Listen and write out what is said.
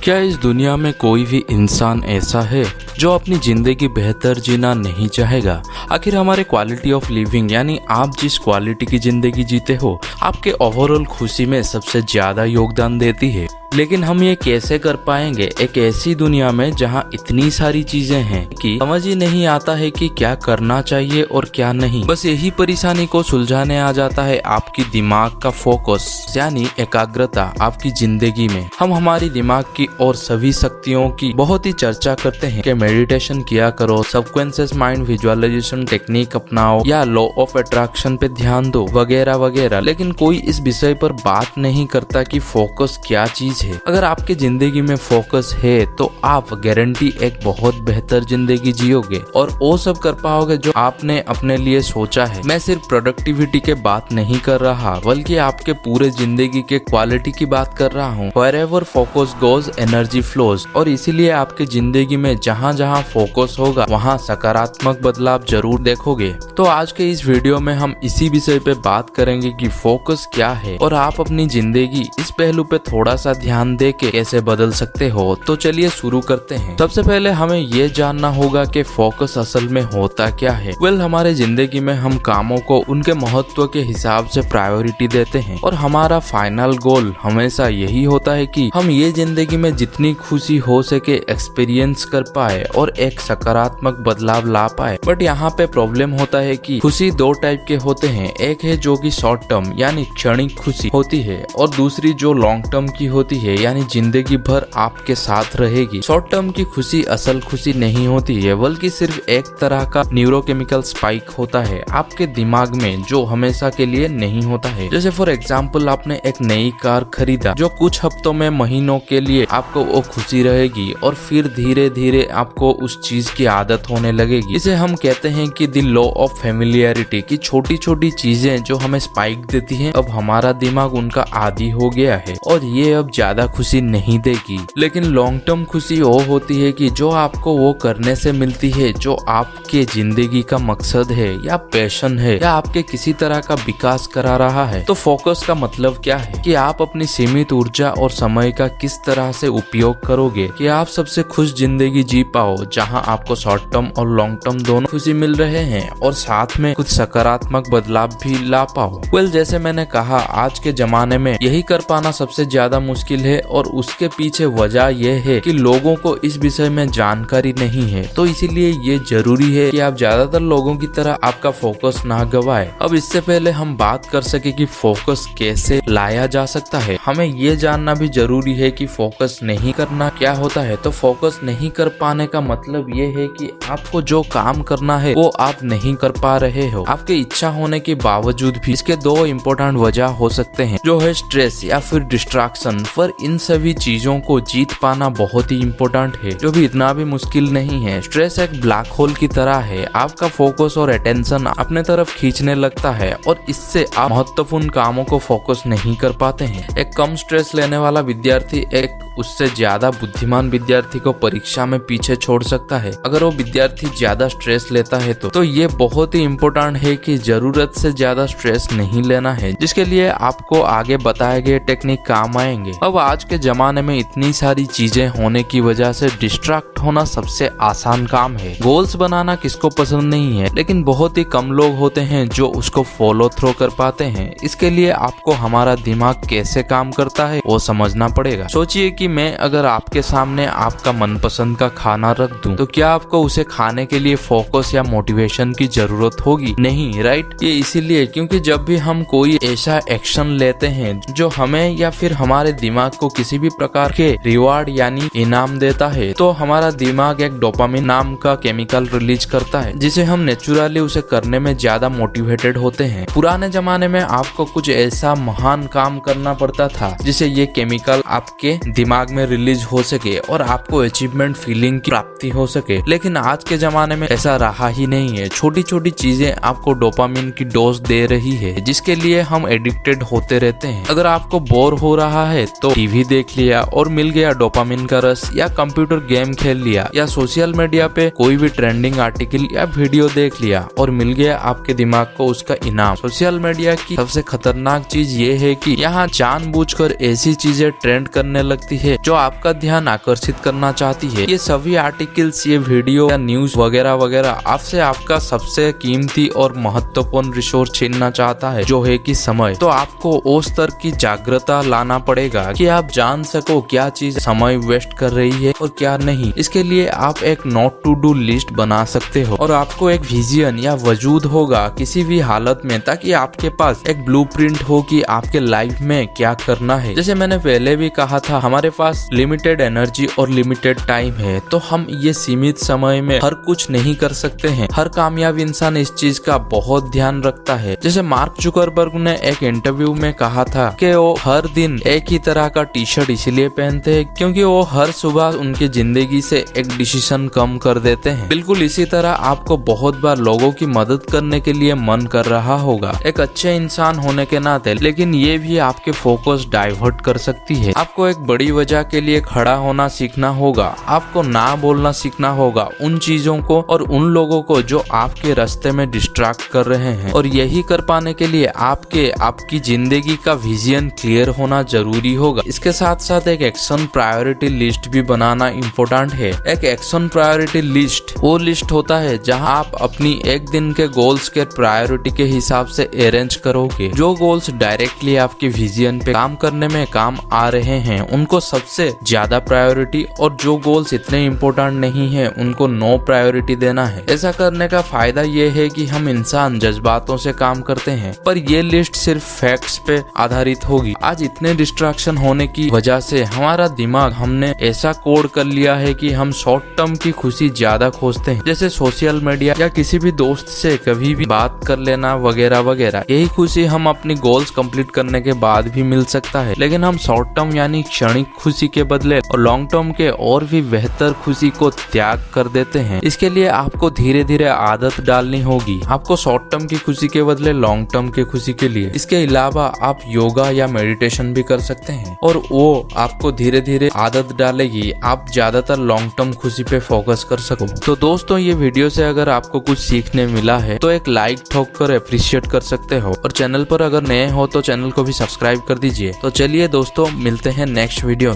क्या इस दुनिया में कोई भी इंसान ऐसा है जो अपनी जिंदगी बेहतर जीना नहीं चाहेगा? आखिर हमारे क्वालिटी ऑफ लिविंग यानी आप जिस क्वालिटी की जिंदगी जीते हो आपके ओवरऑल खुशी में सबसे ज्यादा योगदान देती है। लेकिन हम ये कैसे कर पाएंगे एक ऐसी दुनिया में जहाँ इतनी सारी चीजें हैं कि समझ ही नहीं आता है कि क्या करना चाहिए और क्या नहीं। बस यही परेशानी को सुलझाने आ जाता है आपकी दिमाग का फोकस यानी एकाग्रता आपकी जिंदगी में। हम हमारी दिमाग की और सभी शक्तियों की बहुत ही चर्चा करते हैं कि मेडिटेशन किया करो, सबकॉन्शियस माइंड विजुअलाइजेशन टेक्निक अपनाओ या लॉ ऑफ अट्रैक्शन पे ध्यान दो वगैरह वगैरह, लेकिन कोई इस विषय पर बात नहीं करता कि फोकस क्या चीज है। अगर आपकी जिंदगी में फोकस है तो आप गारंटी एक बहुत बेहतर जिंदगी जियोगे और वो सब कर पाओगे जो आपने अपने लिए सोचा है। मैं सिर्फ प्रोडक्टिविटी के बात नहीं कर रहा बल्कि आपके पूरे जिंदगी के क्वालिटी की बात कर रहा हूँ। Wherever focus goes, energy flows। और इसीलिए आपकी जिंदगी में जहाँ जहाँ फोकस होगा वहाँ सकारात्मक बदलाव जरूर देखोगे। तो आज के इस वीडियो में हम इसी विषय पे बात करेंगे कि फोकस क्या है और आप अपनी जिंदगी इस पहलू पे थोड़ा सा ध्यान दे के कैसे बदल सकते हो। तो चलिए शुरू करते हैं। सबसे पहले हमें ये जानना होगा कि फोकस असल में होता क्या है। हमारे जिंदगी में हम कामों को उनके महत्व के हिसाब से प्रायोरिटी देते हैं और हमारा फाइनल गोल हमेशा यही होता है कि हम ये जिंदगी में जितनी खुशी हो सके एक्सपीरियंस कर पाए और एक सकारात्मक बदलाव ला पाए। बट यहाँ पे प्रॉब्लम होता है कि खुशी दो टाइप के होते हैं। एक है जो कि शॉर्ट टर्म यानी क्षणिक खुशी होती है और दूसरी जो लॉन्ग टर्म की होती है यानी जिंदगी भर आपके साथ रहेगी। शॉर्ट टर्म की खुशी असल खुशी नहीं होती है बल्कि सिर्फ एक तरह का न्यूरोकेमिकल स्पाइक होता है आपके दिमाग में जो हमेशा के लिए नहीं होता है। जैसे फॉर एग्जाम्पल आपने एक नई कार खरीदा जो कुछ हफ्तों में महीनों के लिए आपको वो खुशी रहेगी और फिर धीरे धीरे आपको उस चीज की आदत होने लगेगी। इसे हम कहते हैं कि द लॉ ऑफ फेमिलियरिटी की छोटी छोटी चीजें जो हमें स्पाइक देती हैं अब हमारा दिमाग उनका आदी हो गया है और ये अब ज्यादा खुशी नहीं देगी। लेकिन लॉन्ग टर्म खुशी वो होती है कि जो आपको वो करने से मिलती है जो आपके जिंदगी का मकसद है या पैशन है या आपके किसी तरह का विकास करा रहा है। तो फोकस का मतलब क्या है कि आप अपनी सीमित ऊर्जा और समय का किस तरह से उपयोग करोगे कि आप सबसे खुश जिंदगी जी पाओ जहां आपको शॉर्ट टर्म और लॉन्ग टर्म दोनों खुशी मिल रहे हैं और साथ में कुछ सकारात्मक बदलाव भी ला पाओ। जैसे मैंने कहा आज के जमाने में यही कर पाना सबसे ज्यादा मुश्किल है और उसके पीछे वजह यह है कि लोगों को इस विषय में जानकारी नहीं है। तो इसीलिए ये जरूरी है कि आप ज्यादातर लोगों की तरह आपका फोकस ना गवाए। अब इससे पहले हम बात कर सके कि फोकस कैसे लाया जा सकता है हमें ये जानना भी जरूरी है कि फोकस नहीं करना क्या होता है। तो फोकस नहीं कर पाने का मतलब ये है कि आपको जो काम करना है वो आप नहीं कर पा रहे हो आपके इच्छा होने के बावजूद भी। इसके दो इम्पोर्टेंट वजह हो सकते हैं जो है स्ट्रेस या फिर डिस्ट्रैक्शन। पर इन सभी चीजों को जीत पाना बहुत ही इम्पोर्टेंट है जो भी इतना भी मुश्किल नहीं है। स्ट्रेस एक ब्लैक होल की तरह है आपका फोकस और अटेंशन अपने तरफ खींचने लगता है और इससे आप महत्वपूर्ण कामों को फोकस नहीं कर पाते हैं। एक कम स्ट्रेस लेने वाला विद्यार्थी एक उससे ज्यादा बुद्धिमान विद्यार्थी को परीक्षा में पीछे छोड़ सकता है। अगर वो विद्यार्थी ज्यादा स्ट्रेस लेता है तो ये बहुत ही इम्पोर्टेंट है कि जरूरत से ज्यादा स्ट्रेस नहीं लेना है जिसके लिए आपको आगे बताए गए टेक्निक काम आएंगे। अब आज के जमाने में इतनी सारी चीजें होने की वजह से डिस्ट्रैक्ट होना सबसे आसान काम है। गोल्स बनाना किसको पसंद नहीं है लेकिन बहुत ही कम लोग होते हैं जो उसको फॉलो थ्रो कर पाते हैं। इसके लिए आपको हमारा दिमाग कैसे काम करता है वो समझना पड़ेगा। सोचिए कि मैं अगर आपके सामने आपका मनपसंद का खाना रख दूं तो क्या आपको उसे खाने के लिए फोकस या मोटिवेशन की जरूरत होगी? नहीं, राइट। ये इसीलिए क्योंकि जब भी हम कोई ऐसा एक्शन लेते हैं जो हमें या फिर हमारे दिमाग को किसी भी प्रकार के रिवार्ड यानी इनाम देता है तो हमारा दिमाग एक डोपामिन नाम का केमिकल रिलीज करता है जिसे हम नेचुरली उसे करने में ज्यादा मोटिवेटेड होते हैं। पुराने जमाने में आपको कुछ ऐसा महान काम करना पड़ता था जिसे ये केमिकल आपके दिमाग में रिलीज हो सके और आपको अचीवमेंट फीलिंग की प्राप्ति हो सके। लेकिन आज के जमाने में ऐसा रहा ही नहीं है। छोटी छोटी चीजें आपको डोपामिन की डोज दे रही है जिसके लिए हम एडिक्टेड होते रहते हैं। अगर आपको बोर हो रहा है तो टीवी देख लिया और मिल गया डोपामिन का रस, या कंप्यूटर गेम खेल लिया, या सोशल मीडिया पे कोई भी ट्रेंडिंग आर्टिकल या वीडियो देख लिया और मिल गया आपके दिमाग को उसका इनाम। सोशल मीडिया की सबसे खतरनाक चीज ये है कि यहाँ जानबूझकर ऐसी चीजें ट्रेंड करने लगती है जो आपका ध्यान आकर्षित करना चाहती है। ये सभी आर्टिकल्स, ये वीडियो या न्यूज वगैरह वगैरह आपसे आपका सबसे कीमती और महत्वपूर्ण रिसोर्स छीनना चाहता है, जो है कि समय। तो आपको उस स्तर की जागरूकता लाना पड़ेगा कि आप जान सको क्या चीज समय वेस्ट कर रही है और क्या नहीं। इसके लिए आप एक नोट टू डू लिस्ट बना सकते हो और आपको एक विजन या वजूद होगा किसी भी हालत में, ताकि आपके पास एक ब्लूप्रिंट हो कि आपके लाइफ में क्या करना है। जैसे मैंने पहले भी कहा था, हमारे पास लिमिटेड एनर्जी और लिमिटेड टाइम है, तो हम ये सीमित समय में हर कुछ नहीं कर सकते हैं। हर कामयाब इंसान इस चीज का बहुत ध्यान रखता है। जैसे मार्क जुकरबर्ग ने एक इंटरव्यू में कहा था कि वो हर दिन एक ही तरह का टी शर्ट इसलिए पहनते हैं क्योंकि वो हर सुबह उनकी जिंदगी से एक डिसीजन कम कर देते हैं। बिल्कुल इसी तरह आपको बहुत बार लोगों की मदद करने के लिए मन कर रहा होगा एक अच्छे इंसान होने के नाते, लेकिन ये भी आपके फोकस डाइवर्ट कर सकती है। आपको एक बड़ी वजह के लिए खड़ा होना सीखना होगा। आपको ना बोलना सीखना होगा उन चीजों को और उन लोगों को जो आपके रास्ते में डिस्ट्रैक्ट कर रहे हैं। और यही कर पाने के लिए आपकी जिंदगी का विजन क्लियर होना जरूरी होगा। इसके साथ साथ एक एक्शन प्रायोरिटी लिस्ट भी बनाना इम्पोर्टेंट है। एक एक्शन प्रायोरिटी लिस्ट वो लिस्ट होता है जहां आप अपनी एक दिन के गोल्स के प्रायोरिटी के हिसाब से अरेंज करोगे। जो गोल्स डायरेक्टली आपके विजन पे काम करने में काम आ रहे हैं उनको सबसे ज्यादा प्रायोरिटी, और जो गोल्स इतने इम्पोर्टेंट नहीं है उनको नो प्रायोरिटी देना है। ऐसा करने का फायदा ये है कि हम इंसान जज्बातों से काम करते हैं, पर ये लिस्ट सिर्फ फैक्ट्स पे आधारित होगी। आज इतने डिस्ट्रैक्शन होने की वजह से हमारा दिमाग हमने ऐसा कोड कर लिया है कि हम शॉर्ट टर्म की खुशी ज्यादा खोजते हैं, जैसे सोशल मीडिया या किसी भी दोस्त से कभी भी बात कर लेना वगैरह वगैरह। यही खुशी हम अपनी गोल्स कंप्लीट करने के बाद भी मिल सकता है, लेकिन हम शॉर्ट टर्म यानी क्षणिक खुशी के बदले और लॉन्ग टर्म के और भी बेहतर खुशी को त्याग कर देते हैं। इसके लिए आपको धीरे धीरे आदत डालनी होगी। आपको शॉर्ट टर्म की खुशी के बदले लॉन्ग टर्म की खुशी के लिए इसके अलावा आप योगा या मेडिटेशन भी कर सकते हैं, और वो आपको धीरे धीरे आदत डालेगी आप ज्यादातर लॉन्ग टर्म खुशी पे फोकस कर सको। तो दोस्तों, ये वीडियो से अगर आपको कुछ सीखने मिला है तो एक लाइक ठोक कर अप्रिशिएट कर सकते हो, और चैनल पर अगर नए हो तो चैनल को भी सब्सक्राइब कर दीजिए। तो चलिए दोस्तों, मिलते हैं नेक्स्ट वीडियो।